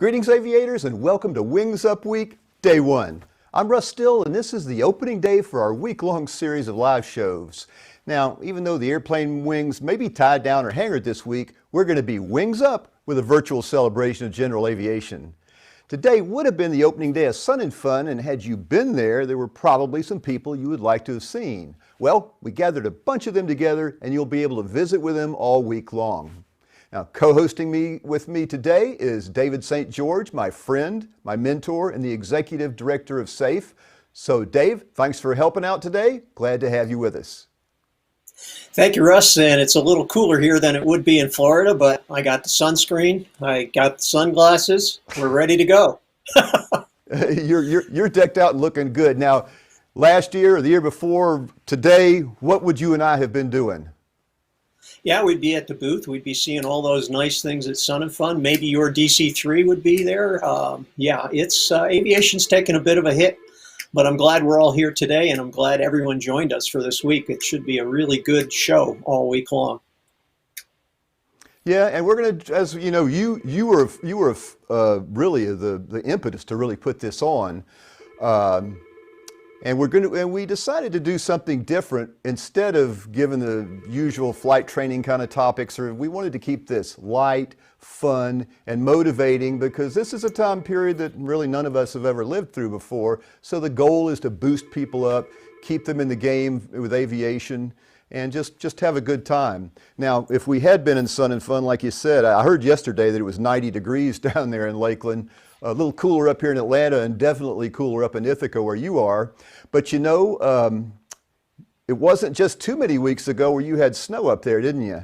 Greetings, aviators, and welcome to Wings Up Week, Day 1. I'm Russ Still, and this is the opening day for our week-long series of live shows. Now, even though the airplane wings may be tied down or hangared this week, we're going to be wings up with a virtual celebration of general aviation. Today would have been the opening day of Sun and Fun, and had you been there, there were probably some people you would like to have seen. Well, we gathered a bunch of them together, and you'll be able to visit with them all week long. Now, co-hosting with me today is David St. George, my friend, my mentor, and the executive director of SAFE. So, Dave, thanks for helping out today. Glad to have you with us. Thank you, Russ. And it's a little cooler here than it would be in Florida, but I got the sunscreen, I got the sunglasses. We're ready to go. You're decked out and looking good. Now, last year or the year before, today, what would you and I have been doing? Yeah, we'd be at the booth. We'd be seeing all those nice things at Sun and Fun. Maybe your DC-3 would be there. Yeah, it's aviation's taken a bit of a hit, but I'm glad we're all here today, and I'm glad everyone joined us for this week. It should be a really good show all week long. Yeah, and we're going to, as you know, you were really the impetus to really put this on. And we decided to do something different instead of giving the usual flight training kind of topics. Or we wanted to keep this light, fun, and motivating, because this is a time period that really none of us have ever lived through before. So the goal is to boost people up, keep them in the game with aviation, and just have a good time. Now, if we had been in Sun and Fun, like you said, I heard yesterday that it was 90 degrees down there in Lakeland. A little cooler up here in Atlanta, and definitely cooler up in Ithaca where you are. But you know, it wasn't just too many weeks ago where you had snow up there, didn't you?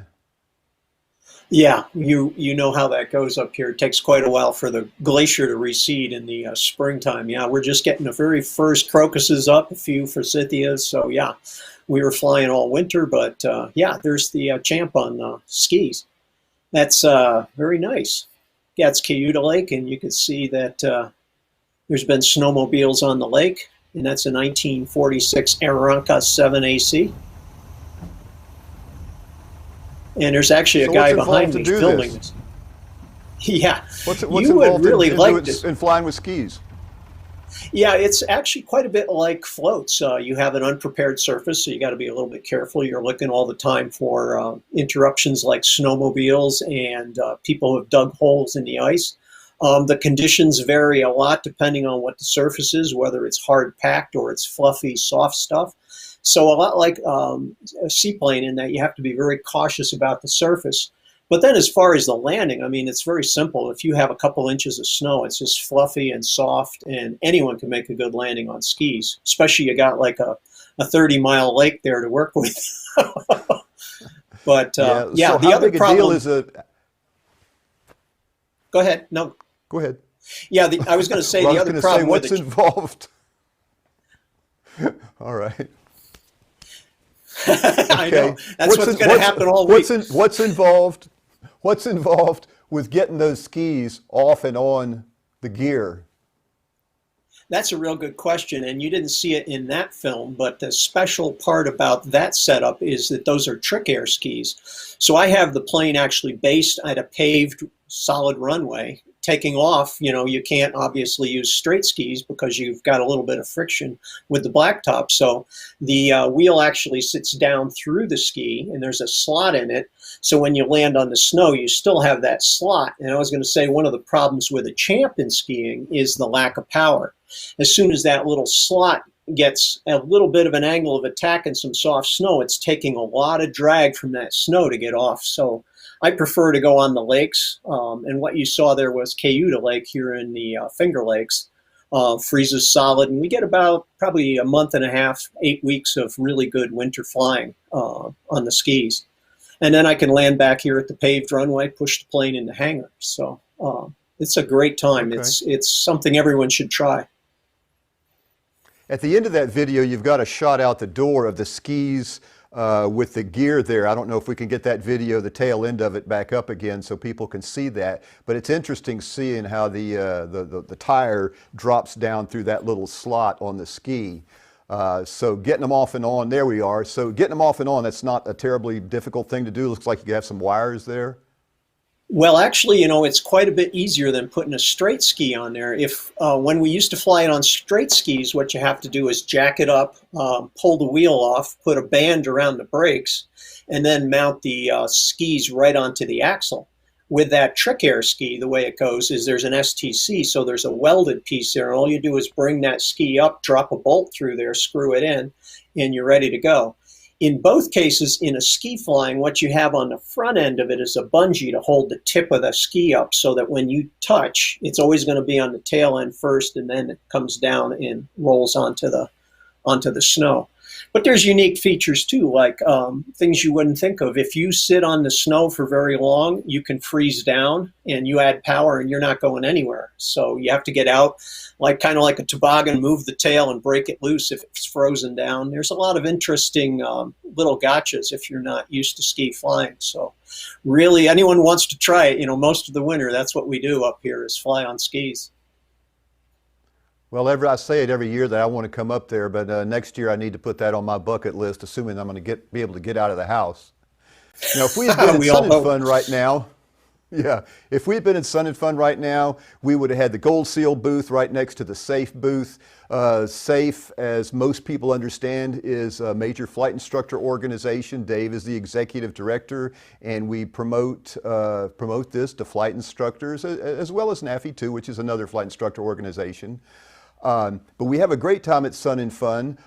Yeah, you know how that goes up here. It takes quite a while for the glacier to recede in the springtime. Yeah, we're just getting the very first crocuses up, a few forsythias. So yeah, we were flying all winter, but yeah, there's the champ on skis. That's very nice. Yeah, it's Cayuga Lake, and you can see that there's been snowmobiles on the lake, and that's a 1946 Aeronca 7AC. And there's actually a guy behind me filming this. Yeah, what's you would really like this. In flying with skis? Yeah, it's actually quite a bit like floats. You have an unprepared surface, so you got to be a little bit careful. You're looking all the time for interruptions like snowmobiles and people who have dug holes in the ice. The conditions vary a lot depending on what the surface is, whether it's hard packed or it's fluffy, soft stuff. So a lot like a seaplane in that you have to be very cautious about the surface. But then as far as the landing, I mean, it's very simple. If you have a couple inches of snow, it's just fluffy and soft, and anyone can make a good landing on skis, especially you got like a 30-mile lake there to work with. But yeah, so the other problem is a... Go ahead. No. Go ahead. Yeah, I was going to say the other problem with what's involved. All right. I know. That's what's going to happen all week. What's involved with getting those skis off and on the gear? That's a real good question, and you didn't see it in that film, but the special part about that setup is that those are trick air skis. So I have the plane actually based at a paved solid runway. Taking off, you know, you can't obviously use straight skis because you've got a little bit of friction with the blacktop. So the wheel actually sits down through the ski, and there's a slot in it. So when you land on the snow, you still have that slot. And I was going to say one of the problems with a champ in skiing is the lack of power. As soon as that little slot gets a little bit of an angle of attack and some soft snow, it's taking a lot of drag from that snow to get off. So I prefer to go on the lakes, and what you saw there was Cayuga Lake here in the Finger Lakes. Freezes solid, and we get about probably a month and a half, 8 weeks of really good winter flying on the skis. And then I can land back here at the paved runway, push the plane in the hangar. So it's a great time. Okay. It's something everyone should try. At the end of that video, you've got a shot out the door of the skis with the gear there. I don't know if we can get that video, the tail end of it, back up again so people can see that. But it's interesting seeing how the tire drops down through that little slot on the ski. So getting them off and on, there we are. So getting them off and on, that's not a terribly difficult thing to do. Looks like you have some wires there. Well, actually, it's quite a bit easier than putting a straight ski on there. If when we used to fly it on straight skis, what you have to do is jack it up, pull the wheel off, put a band around the brakes, and then mount the skis right onto the axle. With that trick air ski, the way it goes is there's an STC, so there's a welded piece there, and all you do is bring that ski up, drop a bolt through there, screw it in, and you're ready to go. In both cases, in a ski flying, what you have on the front end of it is a bungee to hold the tip of the ski up so that when you touch, it's always going to be on the tail end first, and then it comes down and rolls onto the snow. But there's unique features too, like things you wouldn't think of. If you sit on the snow for very long, you can freeze down and you add power and you're not going anywhere. So you have to get out, like kind of like a toboggan, move the tail and break it loose if it's frozen down. There's a lot of interesting little gotchas if you're not used to ski flying. So really, anyone wants to try it, most of the winter, that's what we do up here is fly on skis. Well, I say it every year that I want to come up there, but next year I need to put that on my bucket list, assuming I'm going to be able to get out of the house. If we had been in Sun and Fun right now, if we had been in Sun and Fun right now, we would have had the Gold Seal booth right next to the SAFE booth. SAFE, as most people understand, is a major flight instructor organization. Dave is the executive director, and we promote this to flight instructors, as well as NAFI too, which is another flight instructor organization. But we have a great time at Sun and Fun.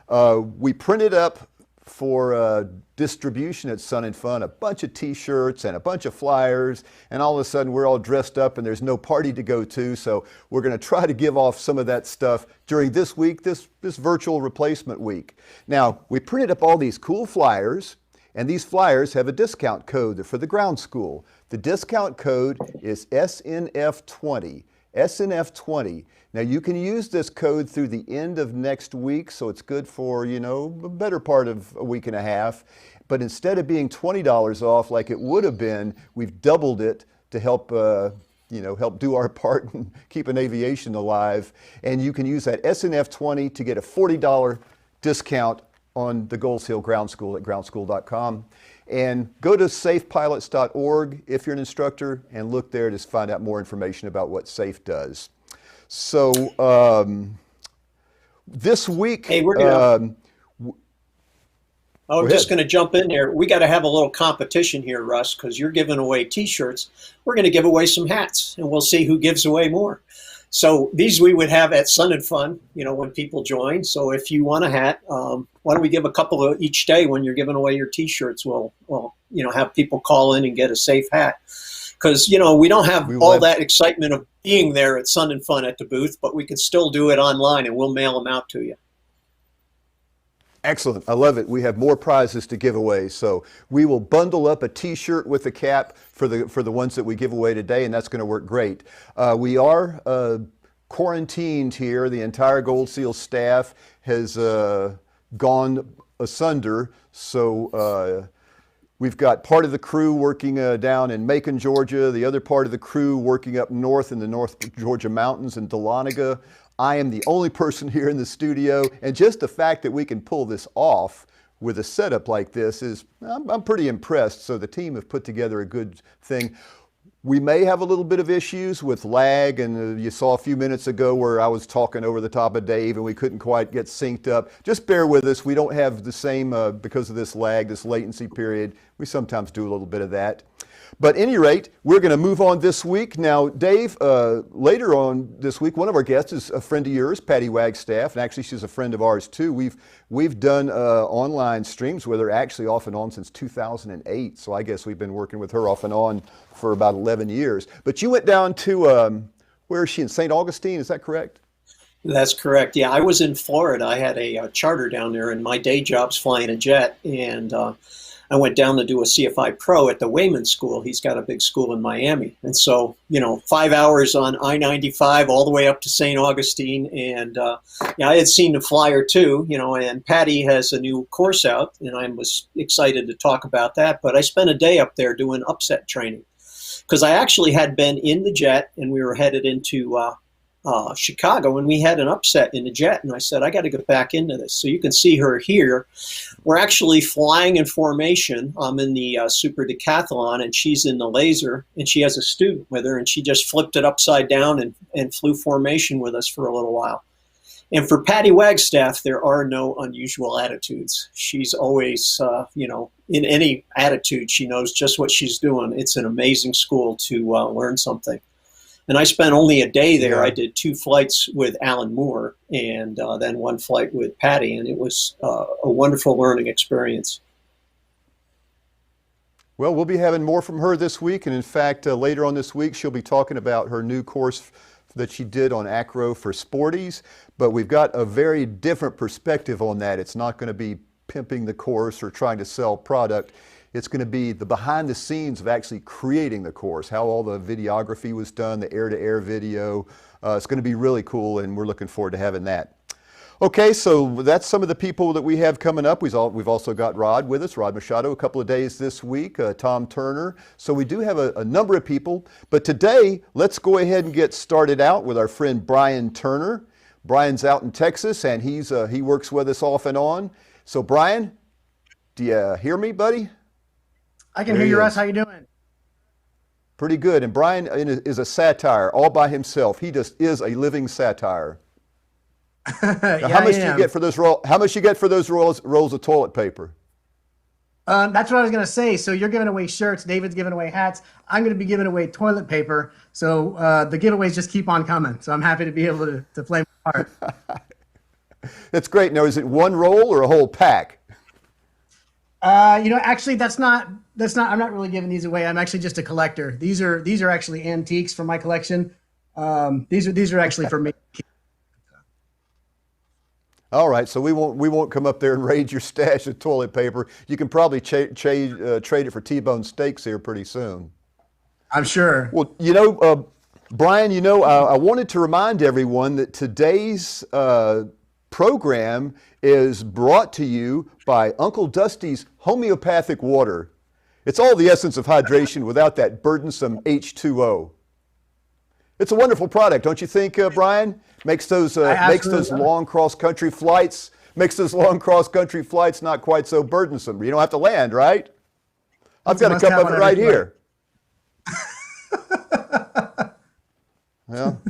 We printed up for distribution at Sun and Fun a bunch of t-shirts and a bunch of flyers, and all of a sudden we're all dressed up and there's no party to go to, so we're going to try to give off some of that stuff during this week, this virtual replacement week. Now, we printed up all these cool flyers, and these flyers have a discount code for the ground school. The discount code is SNF20. SNF20. Now you can use this code through the end of next week, so it's good for, a better part of a week and a half. But instead of being $20 off like it would have been, we've doubled it to help help do our part in keeping aviation alive. And you can use that SNF20 to get a $40 discount on the Gold Seal Ground School at groundschool.com. And go to safepilots.org if you're an instructor and look there to find out more information about what SAFE does. So this week, hey, we're just going to jump in there. We got to have a little competition here, Russ, because you're giving away T-shirts. We're going to give away some hats, and we'll see who gives away more. So these we would have at Sun and Fun, when people join. So if you want a hat, why don't we give a couple of each day when you're giving away your T-shirts? We'll have people call in and get a SAFE hat. Because, we don't have all that excitement of being there at Sun and Fun at the booth, but we can still do it online and we'll mail them out to you. Excellent. I love it. We have more prizes to give away. So we will bundle up a T-shirt with a cap for the ones that we give away today, and that's going to work great. We are quarantined here. The entire Gold Seal staff has gone asunder. So we've got part of the crew working down in Macon, Georgia, the other part of the crew working up north in the North Georgia mountains in Dahlonega. I am the only person here in the studio, and just the fact that we can pull this off with a setup like this is, I'm pretty impressed. So the team have put together a good thing. We may have a little bit of issues with lag, and you saw a few minutes ago where I was talking over the top of Dave and we couldn't quite get synced up. Just bear with us. We don't have the same, because of this lag, this latency period. We sometimes do a little bit of that. But at any rate, we're going to move on this week. Now, Dave, later on this week, one of our guests is a friend of yours, Patty Wagstaff, and actually she's a friend of ours too. We've done online streams with her actually off and on since 2008, so I guess we've been working with her off and on for about 11 years. But you went down to, where is she, in St. Augustine, is that correct? That's correct. Yeah, I was in Florida. I had a charter down there, and my day job's flying a jet, and I went down to do a CFI Pro at the Wayman School. He's got a big school in Miami. And so, 5 hours on I-95 all the way up to St. Augustine. And I had seen the flyer too, and Patty has a new course out, and I was excited to talk about that. But I spent a day up there doing upset training because I actually had been in the jet, and we were headed into Chicago, and we had an upset in the jet. And I said, I got to get back into this. So you can see her here. We're actually flying in formation. I'm in the super decathlon, and she's in the laser, and she has a student with her, and she just flipped it upside down and flew formation with us for a little while. And for Patty Wagstaff, there are no unusual attitudes. She's always, in any attitude, she knows just what she's doing. It's an amazing school to learn something. And I spent only a day there. Yeah. I did 2 flights with Alan Moore and then 1 flight with Patty, and it was a wonderful learning experience. Well, we'll be having more from her this week, and in fact, later on this week, she'll be talking about her new course that she did on acro for sporties, but we've got a very different perspective on that. It's not going to be pimping the course or trying to sell product. It's going to be the behind the scenes of actually creating the course, how all the videography was done, the air-to-air video. It's going to be really cool, and we're looking forward to having that. Okay, so that's some of the people that we have coming up. We've also got Rod with us, Rod Machado, a couple of days this week, Tom Turner. So we do have a number of people, but today, let's go ahead and get started out with our friend Bryan Turner. Bryan's out in Texas, and he works with us off and on. So Bryan, do you hear me, buddy? I can hear you, Russ. How you doing? Pretty good. And Bryan is a satire all by himself. He just is a living satire. Yeah, how much do you get for those How much you get for those rolls of toilet paper? That's what I was going to say. So you're giving away shirts. David's giving away hats. I'm going to be giving away toilet paper. So the giveaways just keep on coming. So I'm happy to be able to play my part. That's great. Now, is it one roll or a whole pack? Actually, that's not. I'm not really giving these away. I'm actually just a collector. These are actually antiques from my collection. These are actually for me. All right, so we won't come up there and raid your stash of toilet paper. You can probably trade it for T-bone steaks here pretty soon. I'm sure. Well, Bryan, I wanted to remind everyone that today's program is brought to you by Uncle Dusty's homeopathic water. It's all the essence of hydration without that burdensome H2O. It's a wonderful product, don't you think, Bryan? Makes those long cross-country flights not quite so burdensome. You don't have to land, right? I've got a cup of it right here. Well,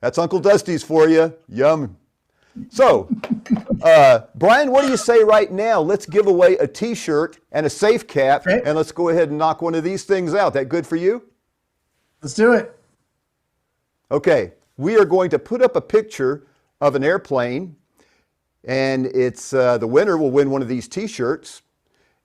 that's Uncle Dusty's for you. Yum. So, Bryan, what do you say right now? Let's give away a T-shirt and a safe cap, okay, and let's go ahead and knock one of these things out. That good for you? Let's do it. Okay, we are going to put up a picture of an airplane, and it's the winner will win one of these T-shirts.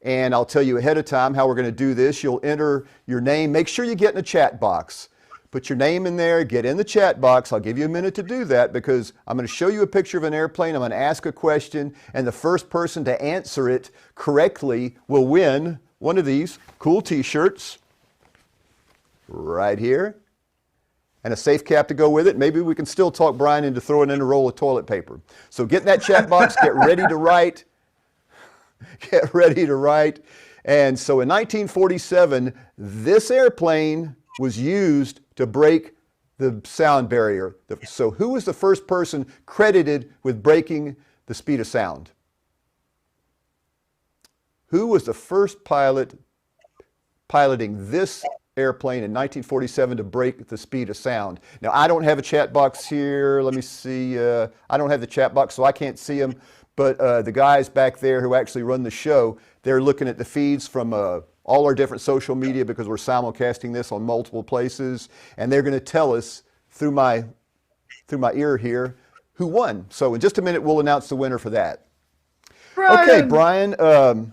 And I'll tell you ahead of time how we're going to do this. You'll enter your name. Make sure you get in the chat box. Put your name in there, get in the chat box. I'll give you a minute to do that because I'm going to show you a picture of an airplane. I'm going to ask a question, and the first person to answer it correctly will win one of these cool T-shirts right here, and a safe cap to go with it. Maybe we can still talk Bryan into throwing in a roll of toilet paper. So get in that chat box, get ready to write. Get ready to write. And so in 1947, this airplane was used to break the sound barrier. So who was the first person credited with breaking the speed of sound? Who was the first pilot piloting this airplane in 1947 to break the speed of sound? Now, I don't have a chat box here. Let me see. I don't have the chat box, so I can't see them. But the guys back there who actually run the show, they're looking at the feeds from all our different social media because we're simulcasting this on multiple places, and they're going to tell us through my ear here who won. So in just a minute, we'll announce the winner for that. Bryan. Okay, Bryan.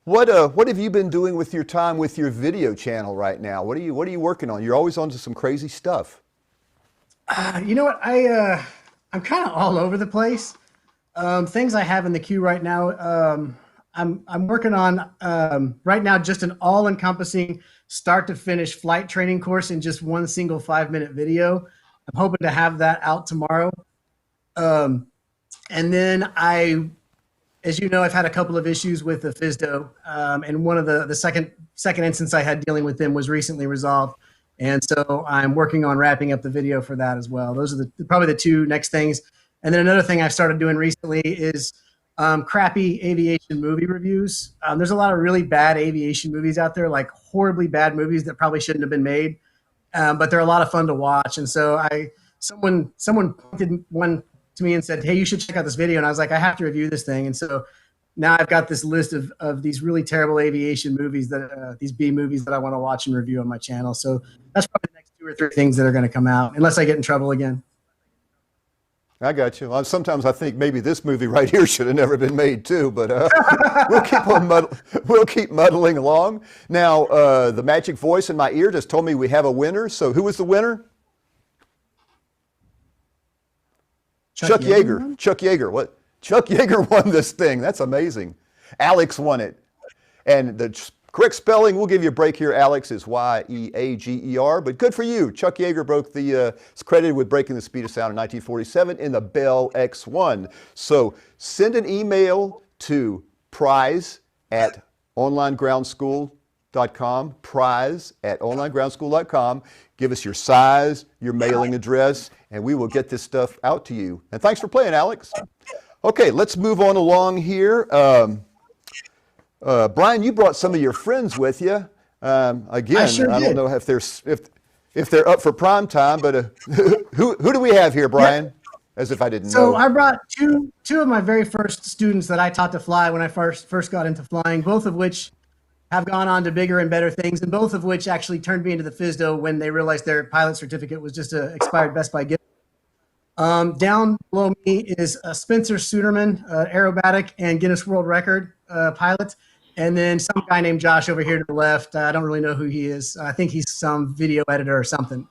What have you been doing with your time with your video channel right now? What are you working on? You're always onto some crazy stuff. You know what? I'm kind of all over the place. Things I have in the queue right now. I'm working on right now just an all-encompassing start to finish flight training course in just one single 5-minute video. I'm hoping to have that out tomorrow. And then as you know, I've had a couple of issues with the FSDO, and one of the second instance I had dealing with them was recently resolved. And so I'm working on wrapping up the video for that as well. Those are probably the two next things. And then another thing I started doing recently is crappy aviation movie reviews. There's a lot of really bad aviation movies out there, like horribly bad movies that probably shouldn't have been made, but they're a lot of fun to watch. And so someone pointed one to me and said, "Hey, you should check out this video." And I was like, "I have to review this thing." And so now I've got this list of these really terrible aviation movies these B movies that I want to watch and review on my channel. So that's probably the next 2 or 3 things that are going to come out, unless I get in trouble again. I got you. Sometimes I think maybe this movie right here should have never been made too, but we'll keep muddling along. Now, the magic voice in my ear just told me we have a winner. So who was the winner? Chuck Yeager. Chuck Yeager. What? Chuck Yeager won this thing. That's amazing. Alex won it. And the correct spelling, we'll give you a break here, Alex, is Y-E-A-G-E-R. But good for you. Chuck Yeager is credited with breaking the speed of sound in 1947 in the Bell X-1. So send an email to prize@onlinegroundschool.com, prize@onlinegroundschool.com. Give us your size, your mailing address, and we will get this stuff out to you. And thanks for playing, Alex. Okay, let's move on along here. Bryan, you brought some of your friends with you. Again, I don't know if they're up for prime time, but who do we have here, Bryan? As if I didn't know. So I brought two of my very first students that I taught to fly when I first got into flying, both of which have gone on to bigger and better things, and both of which actually turned me into the FSDO when they realized their pilot certificate was just an expired Best Buy gift. Down below me is Spencer Suderman, aerobatic and Guinness World Record pilot. And then some guy named Josh over here to the left. I don't really know who he is. I think he's some video editor or something.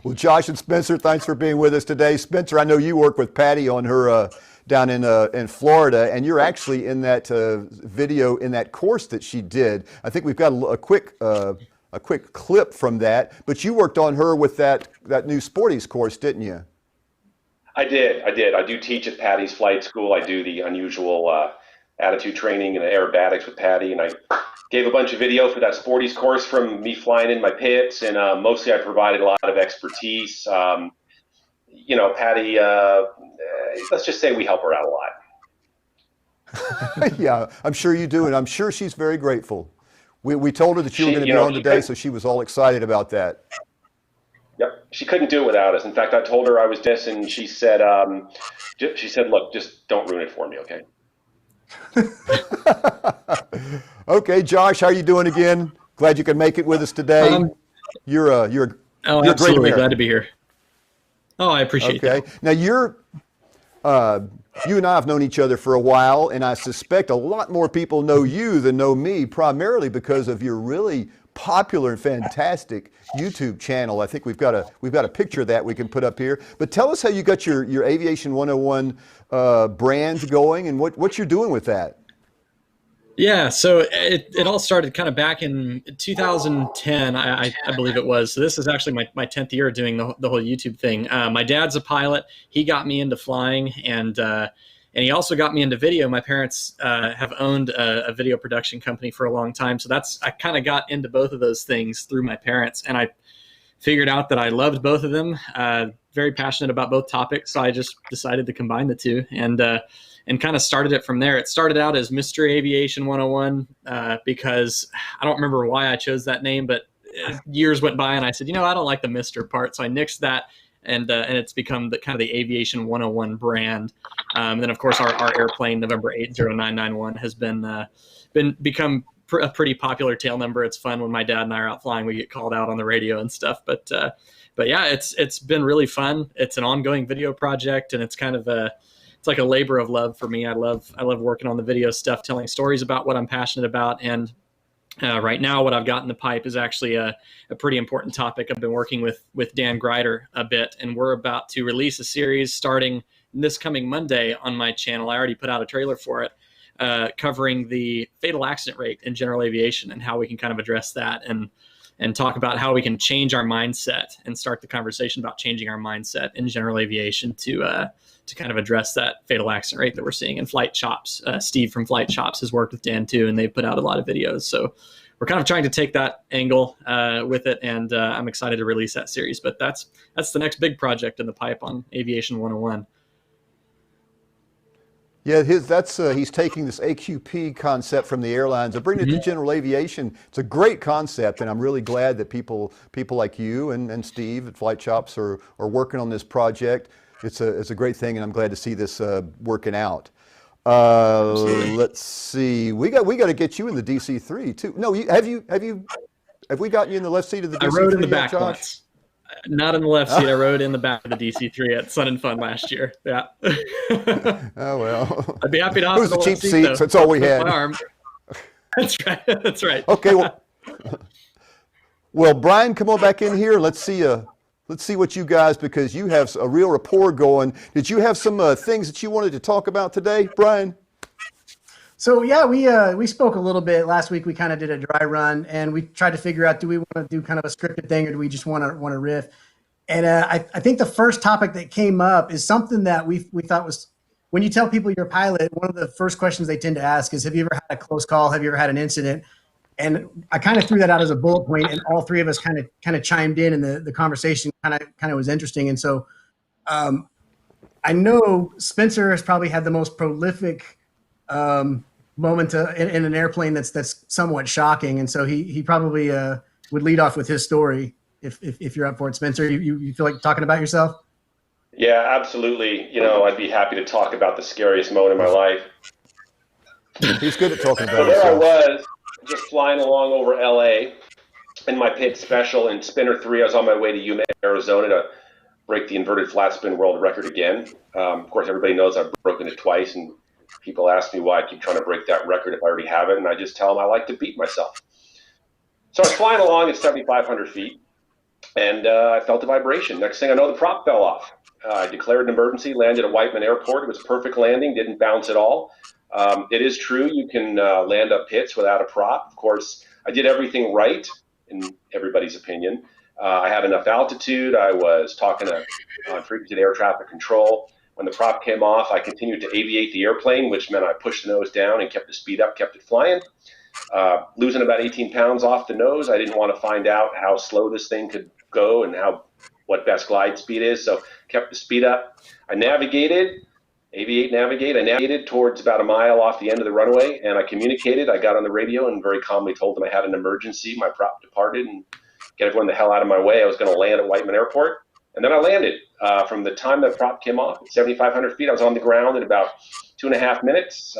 Well, Josh and Spencer, thanks for being with us today. Spencer, I know you work with Patty on her down in Florida, and you're actually in that video in that course that she did. I think we've got a quick clip from that. But you worked on her with that new Sporties course, didn't you? I did. I do teach at Patty's flight school. I do the unusual attitude training and aerobatics with Patty, and I gave a bunch of video for that Sporties course from me flying in my pits, and mostly I provided a lot of expertise. Patty, let's just say we help her out a lot. Yeah, I'm sure you do, and I'm sure she's very grateful. We told her that you were going to be on today, so she was all excited about that. Yep, she couldn't do it without us. In fact, I told her I was this, and she said, "Look, just don't ruin it for me, okay?" Okay, Josh, how are you doing again? Glad you can make it with us today. You're absolutely glad to be here. Oh, I appreciate that. Okay, now you and I have known each other for a while, and I suspect a lot more people know you than know me, primarily because of your really popular and fantastic YouTube channel. I think we've got a picture of that we can put up here. But tell us how you got your Aviation 101 brand going and what you're doing with that. Yeah, so it all started kind of back in 2010, I believe it was. So this is actually my 10th year doing the whole YouTube thing. My dad's a pilot. He got me into flying, and he also got me into video. My parents have owned a video production company for a long time, so I kind of got into both of those things through my parents, and I figured out that I loved both of them. Very passionate about both topics, so I just decided to combine the two, and kind of started it from there. It started out as Mr. Aviation 101 because I don't remember why I chose that name, but years went by and I said, I don't like the Mr. part. So I nixed that, and it's become the Aviation 101 brand. And then of course our airplane, November 80991, has become a pretty popular tail number. It's fun when my dad and I are out flying, we get called out on the radio and stuff. But yeah, it's been really fun. It's an ongoing video project, and it's kind of it's like a labor of love for me. I love working on the video stuff, telling stories about what I'm passionate about. And right now, what I've got in the pipe is actually a pretty important topic. I've been working with Dan Greider a bit, and we're about to release a series starting this coming Monday on my channel. I already put out a trailer for it, covering the fatal accident rate in general aviation and how we can kind of address that and talk about how we can change our mindset and start the conversation about changing our mindset in general aviation to kind of address that fatal accident rate that we're seeing in Flight Shops. Steve from Flight Shops has worked with Dan too, and they've put out a lot of videos. So we're kind of trying to take that angle with it, and I'm excited to release that series. But that's the next big project in the pipe on Aviation 101. Yeah, he's taking this AQP concept from the airlines and bringing it to general aviation. It's a great concept, and I'm really glad that people like you and Steve at Flight Chops are working on this project. It's a great thing, and I'm glad to see this working out. Let's see, we got to get you in the DC-3 too. No, have we gotten you in the left seat of the DC-3? I rode in the back Josh? once. Not in the left seat. I rode in the back of the DC-3 at Sun and Fun last year. Yeah. Oh well. I'd be happy to It offer was the a cheap left seat, seat, though. so it's all we With had. my arm. That's right. That's right. Okay. Well, Bryan, come on back in here. Let's see what you guys, because you have a real rapport going. Did you have some things that you wanted to talk about today, Bryan? So yeah, we spoke a little bit last week. We kind of did a dry run, and we tried to figure out, do we want to do kind of a scripted thing, or do we just want to riff? And I think the first topic that came up is something that we thought was, when you tell people you're a pilot, one of the first questions they tend to ask is, have you ever had a close call? Have you ever had an incident? And I kind of threw that out as a bullet point, and all three of us kind of chimed in, and the conversation kind of was interesting. And so I know Spencer has probably had the most prolific moment in an airplane that's somewhat shocking, and so he probably would lead off with his story if you're up for it, Spencer. You feel like talking about yourself? Yeah, absolutely. I'd be happy to talk about the scariest moment in my life. He's good at talking about So there I himself. was, just flying along over LA in my pit special in Spinner 3. I was on my way to Yuma, Arizona to break the inverted flat spin world record again. Of course, everybody knows I've broken it twice, and people ask me why I keep trying to break that record if I already have it, and I just tell them I like to beat myself. So I was flying along at 7,500 feet, and I felt a vibration. Next thing I know, the prop fell off. I declared an emergency, landed at Whiteman Airport. It was a perfect landing, didn't bounce at all. It is true you can land up pits without a prop. Of course, I did everything right, in everybody's opinion. I had enough altitude. I was talking on frequency to air traffic control. When the prop came off, I continued to aviate the airplane, which meant I pushed the nose down and kept the speed up, kept it flying. Losing about 18 pounds off the nose, I didn't want to find out how slow this thing could go and what best glide speed is, so kept the speed up. I navigated, navigate. I navigated towards about a mile off the end of the runway, and I communicated. I got on the radio and very calmly told them I had an emergency. My prop departed, and get everyone the hell out of my way. I was going to land at Whiteman Airport, and then I landed. From the time that prop came off at 7,500 feet, I was on the ground in about 2.5 minutes.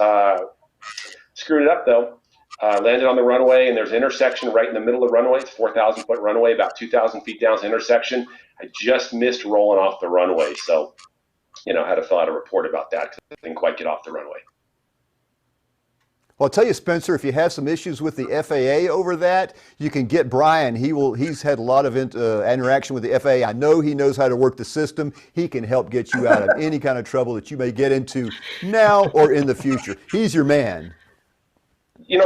Screwed it up, though. Landed on the runway, and there's an intersection right in the middle of the runway. It's a 4,000-foot runway, about 2,000 feet down is the intersection. I just missed rolling off the runway, so I had to fill out a report about that because I didn't quite get off the runway. Well, I'll tell you, Spencer, if you have some issues with the FAA over that, you can get Bryan. He's had a lot of interaction with the FAA. I know he knows how to work the system. He can help get you out of any kind of trouble that you may get into now or in the future. He's your man.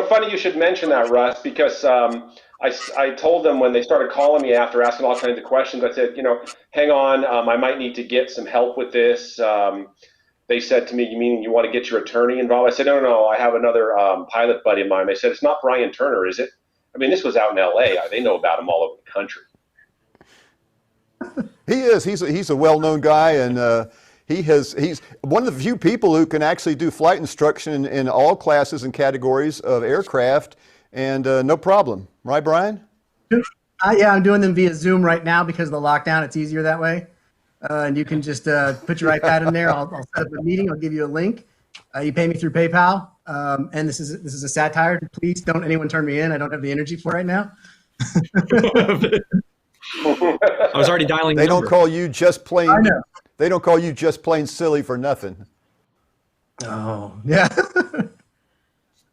Funny you should mention that, Russ, because I told them when they started calling me after asking all kinds of questions, I said, hang on, I might need to get some help with this. They said to me, you mean you want to get your attorney involved? I said, no, I have another pilot buddy of mine. They said, it's not Bryan Turner, is it? I mean, this was out in LA. They know about him all over the country. He is. He's a well-known guy, and he's one of the few people who can actually do flight instruction in all classes and categories of aircraft, and no problem. Right, Bryan? Yeah, I'm doing them via Zoom right now because of the lockdown. It's easier that way. And you can just put your iPad in there. I'll set up a meeting. I'll give you a link. You pay me through PayPal. And this is a satire. Please don't anyone turn me in. I don't have the energy for it right now. I was already dialing. They don't call you just plain. I know. They don't call you just plain silly for nothing. Oh yeah.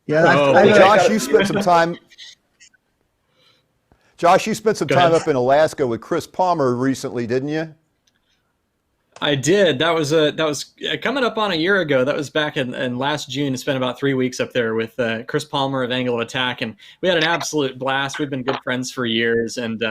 Yeah. Josh, you spent some time. Josh, you spent some time up in Alaska with Chris Palmer recently, didn't you? I did. That was coming up on a year ago. That was back in last June. I spent about 3 weeks up there with Chris Palmer of Angle of Attack, and we had an absolute blast. We've been good friends for years, and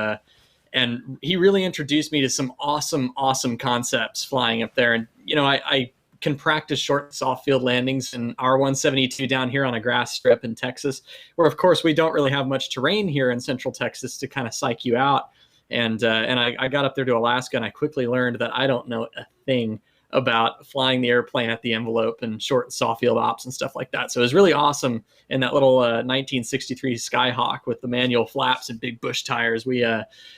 he really introduced me to some awesome concepts flying up there. And I can practice short soft field landings in R172 down here on a grass strip in Texas, where of course we don't really have much terrain here in Central Texas to kind of psych you out. And I got up there to Alaska, and I quickly learned that I don't know a thing about flying the airplane at the envelope and short and soft field ops and stuff like that. So it was really awesome in that little 1963 Skyhawk with the manual flaps and big bush tires. We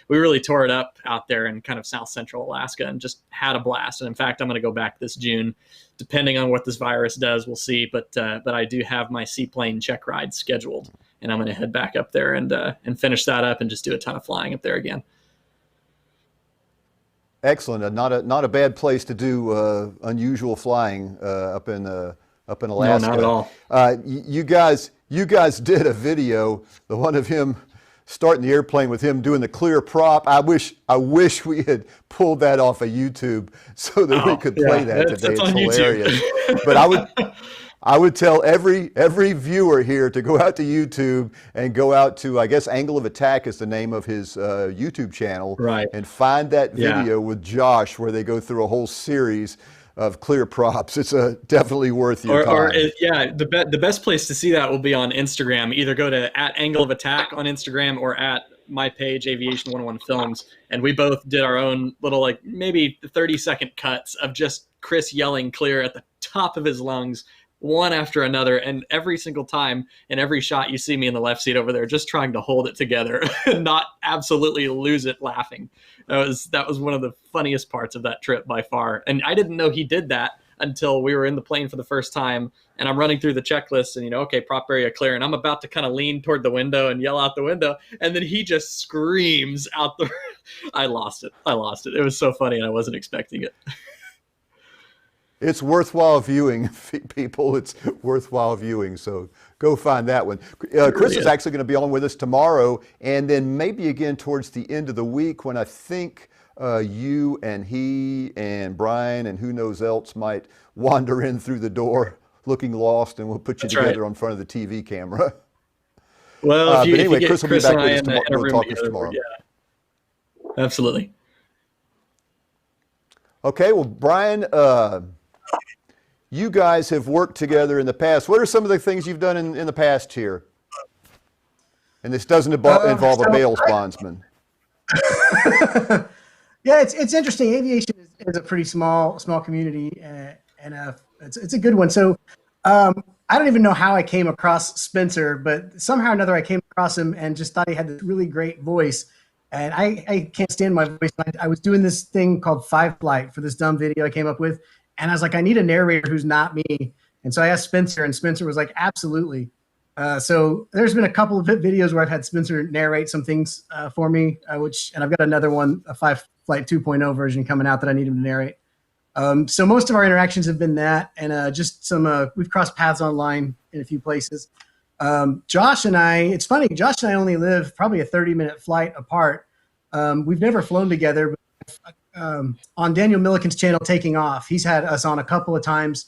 really tore it up out there in kind of South Central Alaska and just had a blast. And in fact, I'm going to go back this June, depending on what this virus does. We'll see. But I do have my seaplane check ride scheduled, and I'm going to head back up there and finish that up and just do a ton of flying up there again. Excellent. Not a bad place to do unusual flying up in Alaska. No, not at all. You guys did a video, the one of him starting the airplane with him doing the clear prop. I wish we had pulled that off of YouTube so that we could play that today. It's hilarious. But I would tell every viewer here to go out to YouTube and go out to, I guess, Angle of Attack is the name of his YouTube channel, right? And find that video with Josh where they go through a whole series of clear props. It's definitely worth your time. The best place to see that will be on Instagram. Either go to @Angle of Attack on Instagram or at my page, Aviation101 Films, and we both did our own little, like, maybe 30-second cuts of just Chris yelling clear at the top of his lungs, one after another, and every single time in every shot you see me in the left seat over there just trying to hold it together and not absolutely lose it laughing. That was one of the funniest parts of that trip by far. And I didn't know he did that until we were in the plane for the first time, and I'm running through the checklist and, okay, prop area clear, and I'm about to kind of lean toward the window and yell out the window, and then he just screams out the I lost it. It was so funny, and I wasn't expecting it. It's worthwhile viewing, people. It's worthwhile viewing. So go find that one. Chris is actually going to be on with us tomorrow, and then maybe again towards the end of the week when I think you and he and Bryan and who knows else might wander in through the door looking lost, and we'll put you together on front of the TV camera. Well, but anyway, Chris will be back with us tomorrow. We'll talk to us tomorrow. Yeah, absolutely. Okay, well, Bryan, you guys have worked together in the past. What are some of the things you've done in the past here? And this doesn't involve a bail bondsman. Yeah, it's interesting. Aviation is a pretty small community, and it's a good one. So I don't even know how I came across Spencer, but somehow or another I came across him and just thought he had this really great voice. And I can't stand my voice. I was doing this thing called Five Flight for this dumb video I came up with. And I was like, I need a narrator who's not me. And so I asked Spencer, and Spencer was like, absolutely. So there's been a couple of videos where I've had Spencer narrate some things for me, and I've got another one, a Five Flight 2.0 version coming out that I need him to narrate. So most of our interactions have been that, and just some, we've crossed paths online in a few places. Josh and I, it's funny, Josh and I only live probably a 30-minute flight apart. We've never flown together, but on Daniel Milliken's channel, Taking Off, he's had us on a couple of times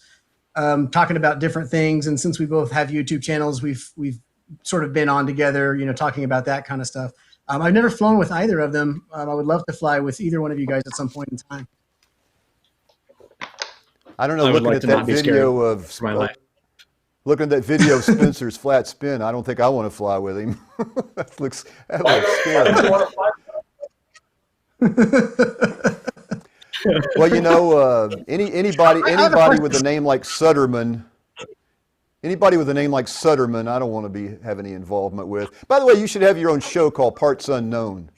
talking about different things. And since we both have YouTube channels, we've sort of been on together, talking about that kind of stuff. I've never flown with either of them. I would love to fly with either one of you guys at some point in time. I don't know, looking at that video of Spencer's flat spin, I don't think I want to fly with him. that looks scary. Well, anybody with a name like Suderman, I don't want to have any involvement with. By the way, you should have your own show called Parts Unknown.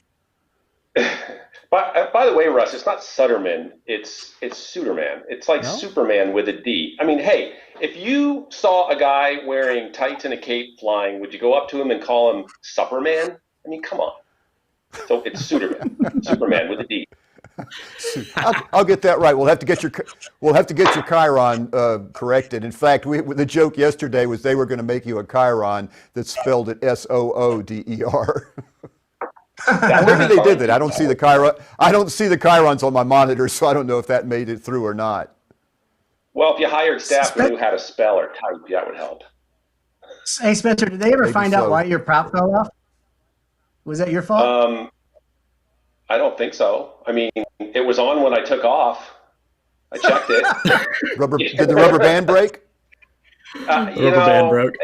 By the way, Russ, it's not Suderman, it's Suderman. It's like Superman with a D. I mean, hey, if you saw a guy wearing tights and a cape flying, would you go up to him and call him Supperman? I mean, come on. So it's Suderman, Superman with a D. I'll get that right. We'll have to get your chyron corrected. In fact, the joke yesterday was they were going to make you a chyron that spelled it Sooder. Maybe they did that. I don't see the chyron. I don't see the chyrons on my monitor, so I don't know if that made it through or not. Well, if you hired staff who knew how to spell or type, that would help. Hey, Spencer, did they ever find out why your prop fell off? Was that your fault? I don't think so. I mean, it was on when I took off. I checked it. Did the rubber band break? Band broke.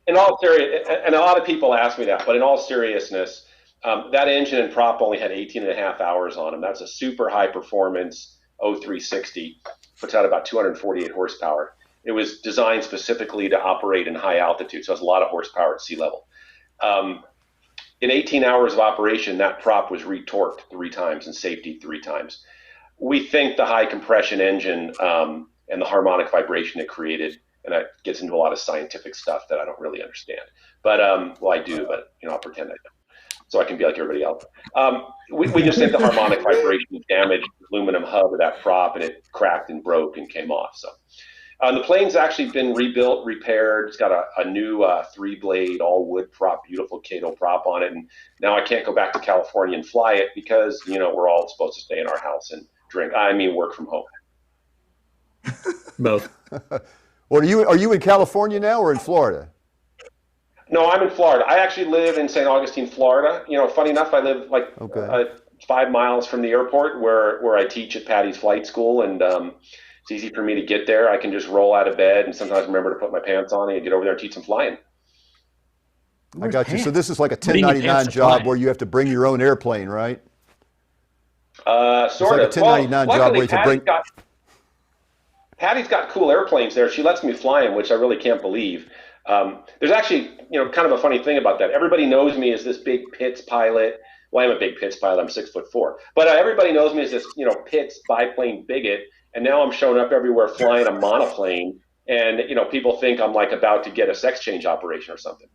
In all seriousness, and a lot of people ask me that, but in all seriousness, that engine and prop only had 18 and a half hours on them. That's a super high performance 0360, puts out about 248 horsepower. It was designed specifically to operate in high altitude, so it has a lot of horsepower at sea level. In 18 hours of operation, that prop was retorqued 3 times and safety 3 times. We think the high compression engine and the harmonic vibration it created, and that gets into a lot of scientific stuff that I don't really understand. But, well, I do, but I'll pretend I don't, so I can be like everybody else. We just think the harmonic vibration damaged the aluminum hub of that prop, and it cracked and broke and came off. So the plane's actually been rebuilt, repaired. It's got a new 3-blade, all-wood prop, beautiful Cato prop on it. And now I can't go back to California and fly it because, we're all supposed to stay in our house and work from home. Both. Well, are you in California now or in Florida? No, I'm in Florida. I actually live in St. Augustine, Florida. Funny enough, I live 5 miles from the airport where I teach at Patty's Flight School, and it's easy for me to get there. I can just roll out of bed and sometimes remember to put my pants on and get over there and teach some flying. I got you. So this is like a 1099 job where you have to bring your own airplane, right? Sort of. It's like a 1099 job where you have to bring. Patty's got cool airplanes there. She lets me fly them, which I really can't believe. There's actually, kind of a funny thing about that. Everybody knows me as this big Pitts pilot. Well, I'm a big Pitts pilot. I'm 6'4", but everybody knows me as this, Pitts biplane bigot. And now I'm showing up everywhere flying a monoplane, and people think I'm like about to get a sex change operation or something.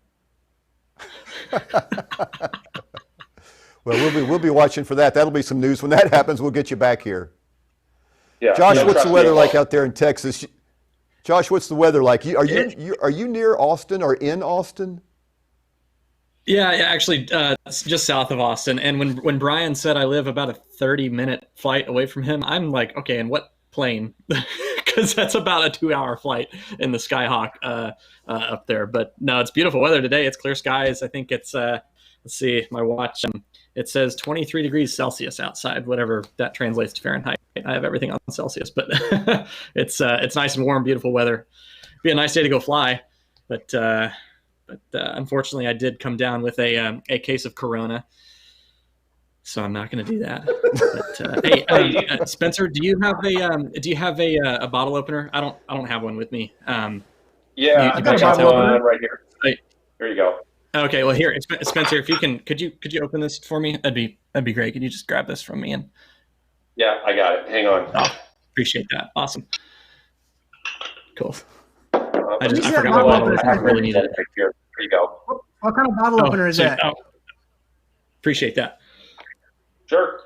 Well, we'll be watching for that. That'll be some news when that happens. We'll get you back here. Yeah. Josh, what's the weather like out there in Texas? Josh, what's the weather like? Are you near Austin or in Austin? Yeah, actually, it's just south of Austin. And when Bryan said I live about a 30-minute flight away from him, I'm like, okay, and what plane? Because that's about a 2-hour flight in the Skyhawk up there. But no, it's beautiful weather today. It's clear skies. I think it's let's see, my watch. It says 23 degrees Celsius outside, whatever that translates to Fahrenheit. I have everything on Celsius, but it's nice and warm, beautiful weather. It'd be a nice day to go fly, but unfortunately, I did come down with a case of Corona, so I'm not going to do that. But, hey, Spencer, do you have a bottle opener? I don't have one with me. Yeah, I got a bottle opener right here. Here you go. Okay, well here, Spencer, if you can, could you open this for me? That'd be great. Could you just grab this from me? And yeah, I got it. Hang on. Oh, appreciate that. Awesome. Cool. I Can you see forgot that my bottle bottle. opener? I really needed it. Right here. Here you go. What kind of bottle opener is sweet. that? Oh, appreciate that. Sure.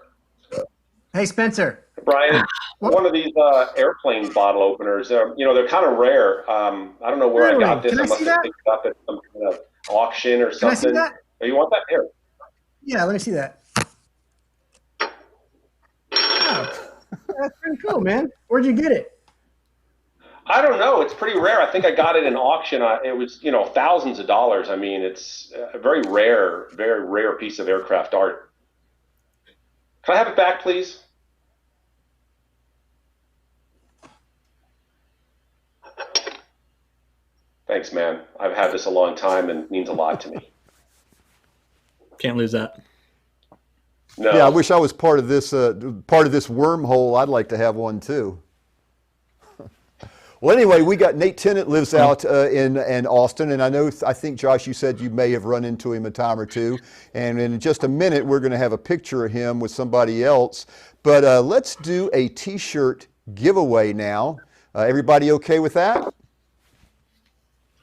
Hey, Spencer. Bryan, one of these airplane bottle openers, they're kind of rare. I don't know where Really? I got this. Can I I must see have that? picked it up at some kind of auction or Can I something. see that? Oh, you want that? Here. Yeah, let me see that. Wow. That's pretty cool, man. Where'd you get it? I don't know. It's pretty rare. I think I got it in auction. It was, thousands of dollars. I mean, it's a very rare piece of aircraft art. Can I have it back, please? Thanks, man. I've had this a long time and it means a lot to me. Can't lose that. No. Yeah, I wish I was part of this wormhole. I'd like to have one too. Well, anyway, we got Nate Tennant lives out in Austin, and I think Josh, you said you may have run into him a time or two. And in just a minute, we're going to have a picture of him with somebody else. But let's do a T-shirt giveaway now. Everybody okay with that?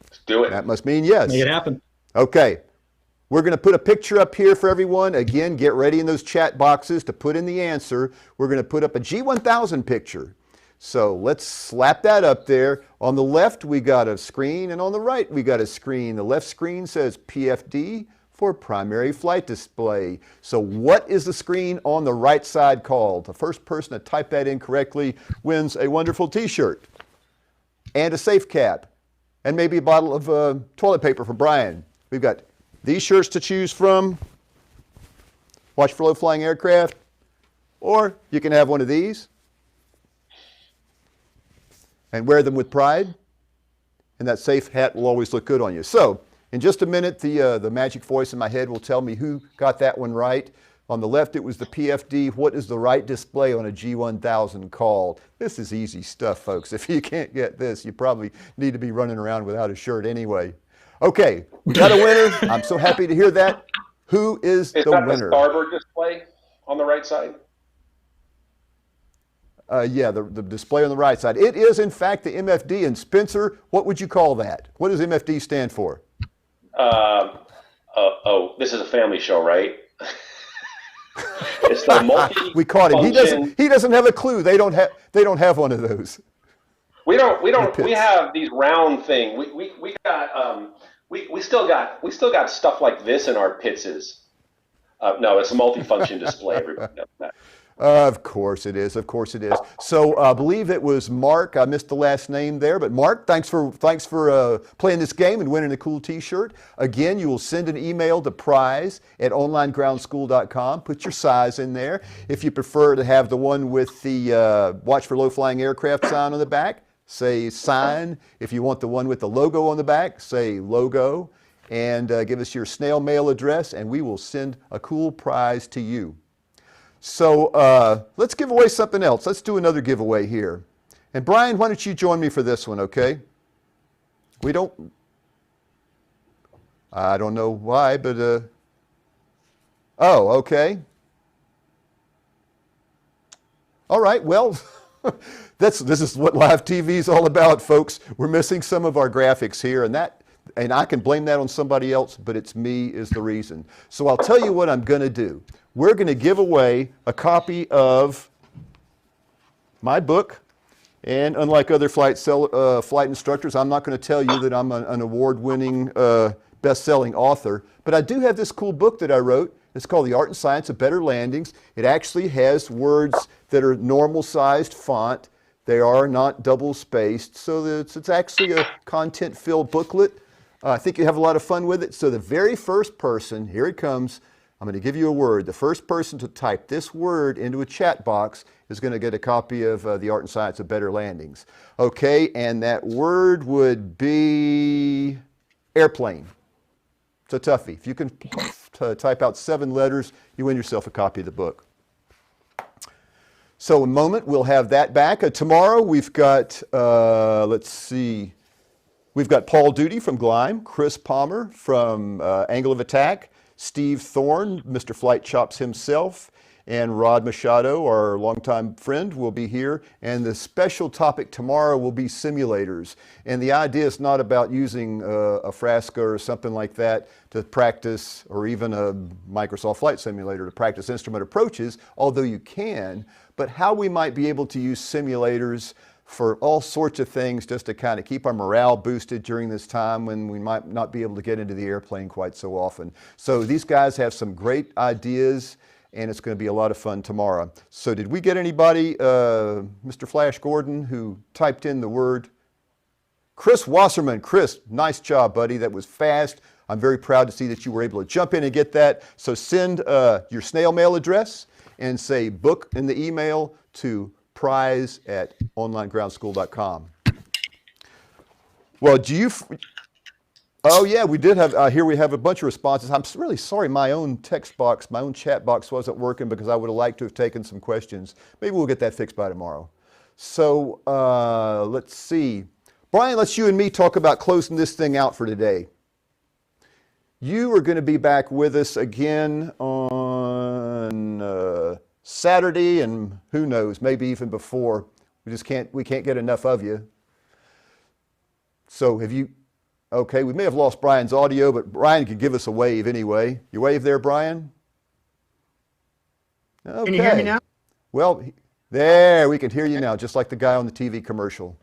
Let's do it. That must mean yes. Make it happen. Okay. We're going to put a picture up here for everyone. Again, get ready in those chat boxes to put in the answer. We're going to put up a G1000 picture. So let's slap that up there. On the left, we got a screen, and on the right, we got a screen. The left screen says PFD for primary flight display. So what is the screen on the right side called? The first person to type that in correctly wins a wonderful T-shirt and a safe cap and maybe a bottle of toilet paper for Bryan. We've got these shirts to choose from. Watch for low-flying aircraft. Or you can have one of these. and wear them with pride, and that safe hat will always look good on you. So, in just a minute, the magic voice in my head will tell me who got that one right. On the left, it was the PFD. What is the right display on a G1000 called? This is easy stuff, folks. If you can't get this, you probably need to be running around without a shirt anyway. Okay, we got a winner. I'm so happy to hear that. Who is the winner? Is that the starboard display on the right side? Yeah, the display on the right side. It is, in fact, the MFD. And Spencer, what would you call that? What does MFD stand for? This is a family show, right? It's the multi. We caught him. He doesn't have a clue. They don't have one of those. We have these round thing. We still got stuff like this in our pitses. No, it's a multifunction display. Everybody knows that. Of course it is. Of course it is. So I believe it was Mark. I missed the last name there, but Mark, thanks for playing this game and winning a cool T-shirt. Again, you will send an email to prize@onlinegroundschool.com. Put your size in there. If you prefer to have the one with the Watch for Low-Flying Aircraft sign on the back, say sign. If you want the one with the logo on the back, say logo. And give us your snail mail address, and we will send a cool prize to you. So let's give away something else. Let's do another giveaway here. And Bryan, why don't you join me for this one, okay? I don't know why, but, oh, okay. All right, well, this is what live TV is all about, folks. We're missing some of our graphics here, and I can blame that on somebody else, but it's me is the reason. So I'll tell you what I'm going to do. We're going to give away a copy of my book, and unlike other flight instructors, I'm not going to tell you that I'm an award-winning, best-selling author, but I do have this cool book that I wrote. It's called The Art and Science of Better Landings. It actually has words that are normal-sized font. They are not double-spaced, so it's actually a content-filled booklet. I think you have a lot of fun with it. So the very first person, here it comes, I'm going to give you a word. The first person to type this word into a chat box is going to get a copy of The Art and Science of Better Landings. Okay, and that word would be airplane. It's a toughie. If you can type out 7 letters, you win yourself a copy of the book. So in a moment, we'll have that back. Tomorrow, we've got, let's see, we've got Paul Duty from Gleim, Chris Palmer from Angle of Attack, Steve Thorne, Mr. Flight Chops himself, and Rod Machado, our longtime friend, will be here. And the special topic tomorrow will be simulators. And the idea is not about using a Frasca or something like that to practice, or even a Microsoft Flight Simulator to practice instrument approaches, although you can, but how we might be able to use simulators for all sorts of things just to kind of keep our morale boosted during this time when we might not be able to get into the airplane quite so often. So these guys have some great ideas, and it's going to be a lot of fun tomorrow. So did we get anybody, Mr. Flash Gordon, who typed in the word? Chris Wasserman. Chris, nice job, buddy. That was fast. I'm very proud to see that you were able to jump in and get that. So send your snail mail address and say book in the email to prize@onlinegroundschool.com. Well, oh yeah, we did have, here we have a bunch of responses. I'm really sorry my own text box, my own chat box wasn't working because I would have liked to have taken some questions. Maybe we'll get that fixed by tomorrow. So let's see. Bryan, let's you and me talk about closing this thing out for today. You are going to be back with us again on Saturday, and who knows, maybe even before. We can't get enough of you. So okay, we may have lost Bryan's audio, but Bryan could give us a wave anyway. You wave there, Bryan? Okay. Can you hear me now? Well, there, we can hear you now, just like the guy on the TV commercial.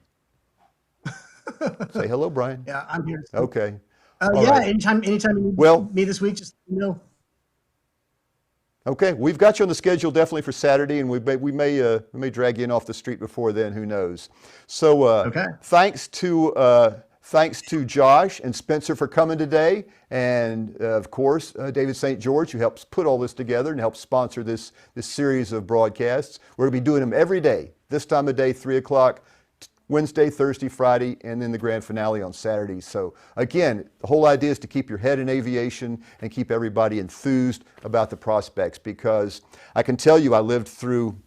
Say hello, Bryan. Yeah, I'm here. Okay. Yeah, right. anytime you need me this week, just let me know. Okay, we've got you on the schedule definitely for Saturday, and we may drag you in off the street before then. Who knows? So okay. Thanks to Josh and Spencer for coming today, and of course David St. George, who helps put all this together and helps sponsor this series of broadcasts. We're going to be doing them every day, this time of day, 3 o'clock Wednesday, Thursday, Friday, and then the grand finale on Saturday. So again, the whole idea is to keep your head in aviation and keep everybody enthused about the prospects, because I can tell you I lived through,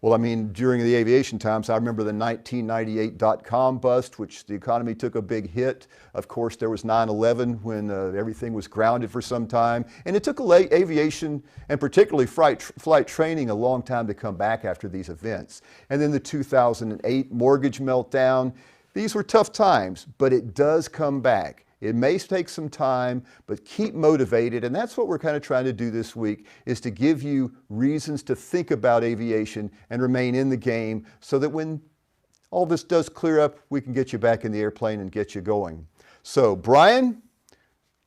well, I mean, during the aviation times, I remember the 1998 dot-com bust, which the economy took a big hit. Of course, there was 9/11 when everything was grounded for some time. And it took aviation, and particularly flight training, a long time to come back after these events. And then the 2008 mortgage meltdown. These were tough times, but it does come back. It may take some time, but keep motivated. And that's what we're kind of trying to do this week, is to give you reasons to think about aviation and remain in the game, so that when all this does clear up, we can get you back in the airplane and get you going. So, Bryan,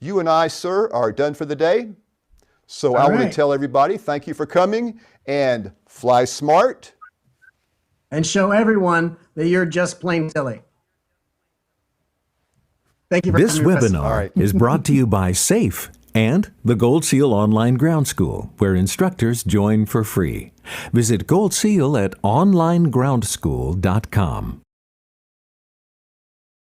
you and I, sir, are done for the day. So I want to tell everybody, thank you for coming, and fly smart. And show everyone that you're just plain silly. Thank you for This webinar is brought to you by SAFE and the Gold Seal Online Ground School, where instructors join for free. Visit Gold Seal at onlinegroundschool.com.